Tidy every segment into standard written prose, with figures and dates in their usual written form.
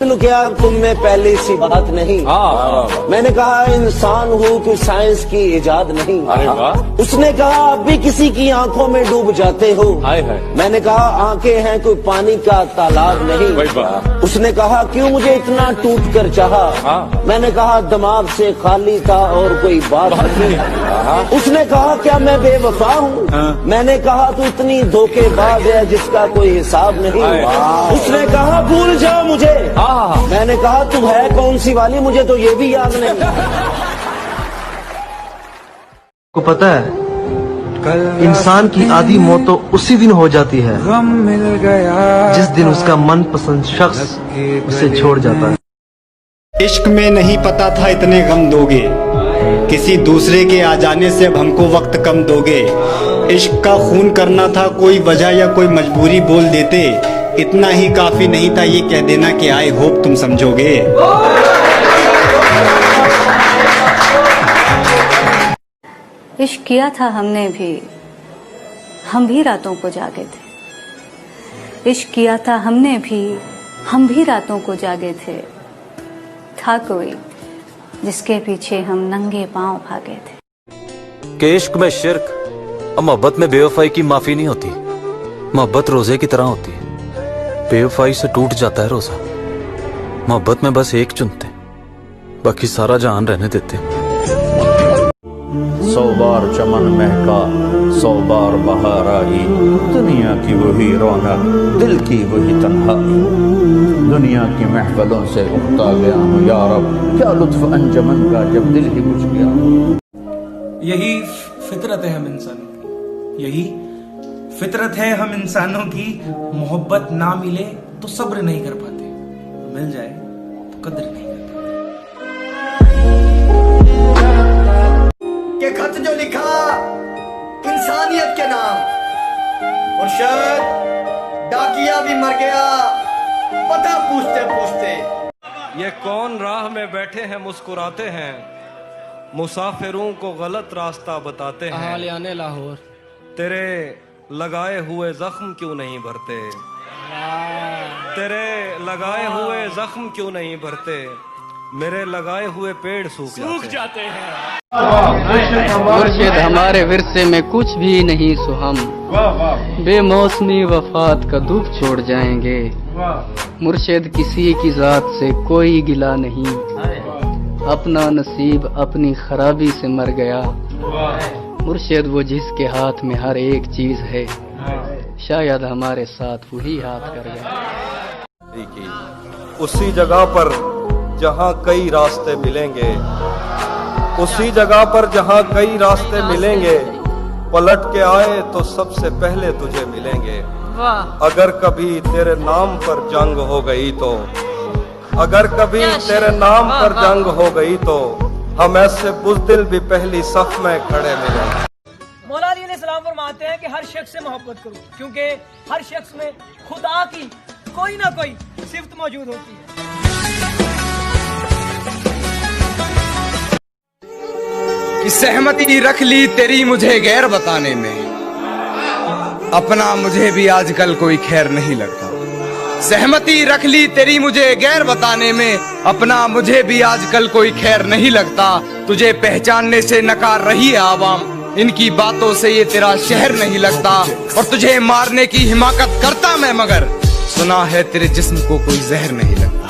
क्या तुम में पहले सी बात नहीं। मैंने कहा इंसान हूँ कि साइंस की इजाद नहीं। उसने कहा अब भी किसी की आंखों में डूब जाते हो। मैंने कहा आंखें हैं कोई पानी का तालाब नहीं। उसने कहा क्यों मुझे इतना टूट कर चाहा। मैंने कहा दिमाग से खाली था और कोई बात नहीं। उसने कहा क्या मैं बेवफा हूँ। मैंने कहा तू इतनी धोखेबाज है जिसका कोई हिसाब नहीं। उसने कहा भूल जाओ मुझे। मैंने कहा तू है कौन सी वाली, मुझे तो ये भी याद नहीं। को पता है इंसान की आधी मौत तो उसी दिन हो जाती है जिस दिन उसका मनपसंद शख्स उसे छोड़ जाता है। इश्क में नहीं पता था इतने गम दोगे, किसी दूसरे के आ जाने से अब हमको वक्त कम दोगे। इश्क का खून करना था कोई वजह या कोई मजबूरी बोल देते, इतना ही काफी नहीं था ये कह देना कि आई होप तुम समझोगे। इश्क किया था हमने भी, हम भी रातों को जागे थे। इश्क किया था हमने भी, हम भी रातों को जागे थे। था कोई जिसके पीछे हम नंगे पांव भागे थे। कि इश्क में शिर्क और मोहब्बत में बेवफाई की माफी नहीं होती। मोहब्बत रोजे की तरह होती है, बेवफाई से टूट जाता है रोजा। मोहब्बत में बस एक चुनते, बाकी सारा जहान रहने देते। 100 बार चमन महका 100 बार बहार आई, दुनिया की वही रौनक दिल की वही तन्हाई। दुनिया की महफलों से उठता गया हूँ या रब, क्या लुत्फ अंजमन का जब दिल ही बुझ गया। यही फितरत है हम इंसानों की, यही फितरत है हम इंसानों की। मोहब्बत ना मिले तो सब्र नहीं कर पाते, मिल जाए तो कदर नहीं करते। के खत जो लिखा इंसानियत के नाम, मुर्शद डाकिया भी मर गया पता पूछते पूछते। ये कौन राह में बैठे हैं मुस्कुराते हैं, मुसाफिरों को गलत रास्ता बताते हैं। लाहौर तेरे लगाए हुए जख्म क्यों नहीं भरते, तेरे लगाए हुए जख्म क्यों नहीं भरते, मेरे लगाए हुए पेड़ सूख जाते हैं। मुर्शिद हमारे विरसे में कुछ भी नहीं सुहम, बेमौसमी वफात का दुख छोड़ जाएंगे। मुर्शिद किसी की जात से कोई गिला नहीं, अपना नसीब अपनी खराबी से मर गया। मुर्शिद वो जिसके हाथ में हर एक चीज है, शायद हमारे साथ वही हाथ कर गया। उसी जगह पर जहाँ कई रास्ते मिलेंगे, उसी जगह पर जहाँ कई रास्ते मिलेंगे, पलट के आए तो सबसे पहले तुझे मिलेंगे। अगर कभी तेरे नाम पर जंग हो गई तो, अगर कभी तेरे नाम पर जंग हो गई तो, हम ऐसे बुज़दिल भी पहली सफ में खड़े मिलेंगे। मौला अली अलैहिस्सलाम फरमाते हैं कि हर शख्स से मोहब्बत करो, क्योंकि हर शख्स में खुदा की कोई ना कोई सिफ्त मौजूद होती है। कि सहमति रख ली तेरी मुझे गैर बताने में, अपना मुझे भी आजकल कोई खैर नहीं लगता। सहमति रख ली तेरी मुझे गैर बताने में, अपना मुझे भी आजकल कोई खैर नहीं लगता। तुझे पहचानने से नकार रही है आवाम, इनकी बातों से ये तेरा शहर नहीं लगता। और तुझे मारने की हिमाकत करता मैं, मगर सुना है तेरे जिस्म को कोई जहर नहीं लगता।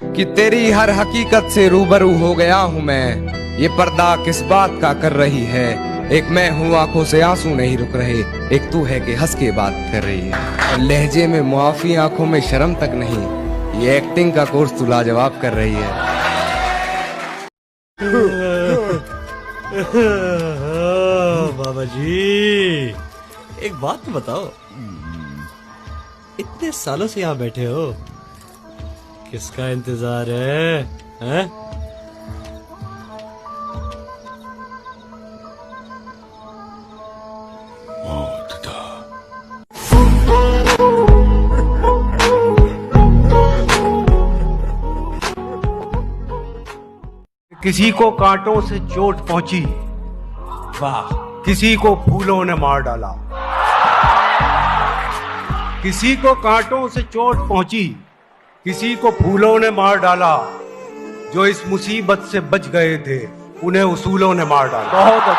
कि तेरी हर हकीकत से रूबरू हो गया हूँ मैं, ये पर्दा किस बात का कर रही है। एक मैं हूँ आंखों से आंसू नहीं रुक रहे, एक तू है कि हंस के बात कर रही है। लहजे में मुआफी आंखों में शर्म तक नहीं, ये एक्टिंग का कोर्स तू लाजवाब कर रही है। बाबा जी एक बात तो बताओ, इतने सालों से यहाँ बैठे हो, किसका इंतजार है, हैं? किसी को कांटों से चोट पहुंची, वाह, किसी को फूलों ने मार डाला। किसी को कांटों से चोट पहुंची, किसी को फूलों ने मार डाला, जो इस मुसीबत से बच गए थे उन्हें उसूलों ने मार डाला।